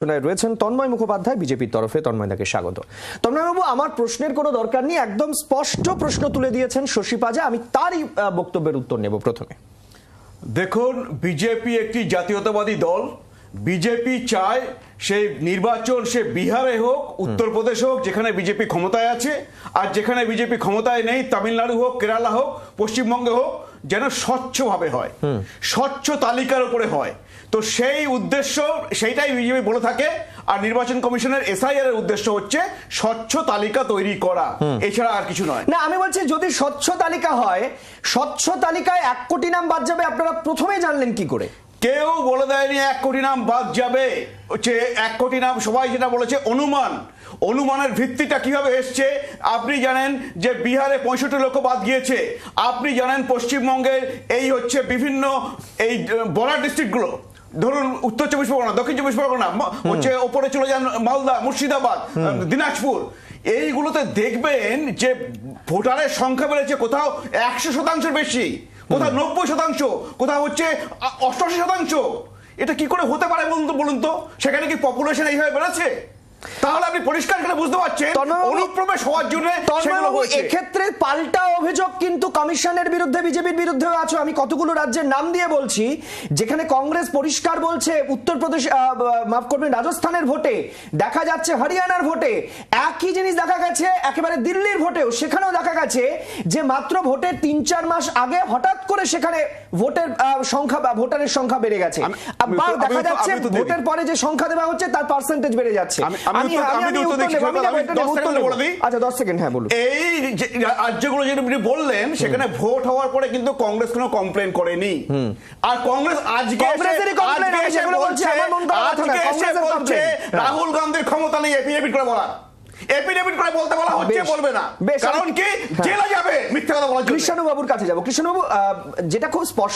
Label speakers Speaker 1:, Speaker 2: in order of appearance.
Speaker 1: রয়েছেন তন্ময় মুখোপাধ্যায় বিজেপির তরফে। তন্ময়দাকে স্বাগত। তন্ময়বাবু, আমার প্রশ্নের কোনো দরকার নেই, একদম স্পষ্ট প্রশ্ন তুলে দিয়েছেন শশী পাজা, আমি তারই বক্তব্যের উত্তর নেব। প্রথমে
Speaker 2: দেখুন, বিজেপি একটি জাতীয়তাবাদী দল। বিজেপি চায় সেই নির্বাচন সে বিহারে হোক, উত্তরপ্রদেশ হোক, যেখানে বিজেপি ক্ষমতায় আছে, আর যেখানে বিজেপি ক্ষমতায় নেই, তামিলনাড়ু হোক, কেরালা হোক, পশ্চিমবঙ্গে হোক, যেন স্বচ্ছভাবে হয়, স্বচ্ছ তালিকার উপরে হয়। তো সেই উদ্দেশ্য, সেইটাই বিজেপি বলে থাকে। আর নির্বাচন কমিশনের এসআইআর এর উদ্দেশ্য হচ্ছে স্বচ্ছ তালিকা তৈরি করা, এছাড়া আর কিছু নয়।
Speaker 1: না, আমি বলছি যদি স্বচ্ছ তালিকা হয়, স্বচ্ছ তালিকায় 1 কোটি নাম বাদ যাবে, আপনারা প্রথমেই জানলেন কি করে?
Speaker 2: কেউ বলে দেয়নি 1 কোটি নাম বাদ যাবে। হচ্ছে 1 কোটি নাম, সবাই যেটা বলেছে অনুমান। অনুমানের ভিত্তিটা কিভাবে এসছে আপনি জানেন, যে বিহারে 65 লক্ষ বাদ গিয়েছে। আপনি জানেন পশ্চিমবঙ্গের এই হচ্ছে বিভিন্ন এই বর্ডার ডিস্ট্রিক্টগুলো, ধরুন উত্তর 24 পরগনা, দক্ষিণ 24 পরগনা, হচ্ছে ওপরে চলে যান মালদা, মুর্শিদাবাদ, দিনাজপুর, এইগুলোতে দেখবেন যে ভোটারের সংখ্যা বেড়েছে কোথাও 100% বেশি, কোথাও 90%, কোথাও হচ্ছে 88%। এটা কি করে হতে পারে বলুন তো? সেখানে কি পপুলেশন এইভাবে বেড়েছে? তাহলে আপনি পরিষ্কার করে বুঝতে পারছেন অনুপ্রবেশ হওয়ার জন্য।
Speaker 1: এক্ষেত্রে পাল্টা অভিযোগ কিন্তু কমিশনের বিরুদ্ধে, বিজেপির বিরুদ্ধেও আছে। আমি কতগুলো রাজ্যের নাম দিয়ে বলছি যেখানে কংগ্রেস পরিষ্কার বলছে উত্তরপ্রদেশ, মাফ করবেন, রাজস্থানের ভোটে দেখা যাচ্ছে, হরিয়ানার ভোটে একই জিনিস দেখা গেছে, একেবারে দিল্লির ভোটেও সেখানেও দেখা গেছে যে মাত্র ভোটের 3-4 মাস আগে হঠাৎ করে সেখানে ভোটের সংখ্যা বা ভোটারের সংখ্যা বেড়ে গেছে। আবার দেখা যাচ্ছে ভোটের পরে যে সংখ্যা দেওয়া হচ্ছে তার পার্সেন্টেজ বেড়ে যাচ্ছে।
Speaker 2: এই রাজ্যগুলো যেটা আপনি বললেন, সেখানে ভোট হওয়ার পরে কিন্তু কংগ্রেস কোনো কমপ্লেন করেনি। আর কংগ্রেস আজকে রাহুল গান্ধীর ক্ষমতা নেই এফিডেভিট করে বলা, এফিডেভিট করে বলতে বলা হচ্ছে, বলবে না, কারণ কি জেলে যাবে মিথ্যা কথা বলার জন্য।
Speaker 1: কৃষ্ণবাবুর কাছে যাবো। কৃষ্ণবাবু, যেটা খুব স্পষ্ট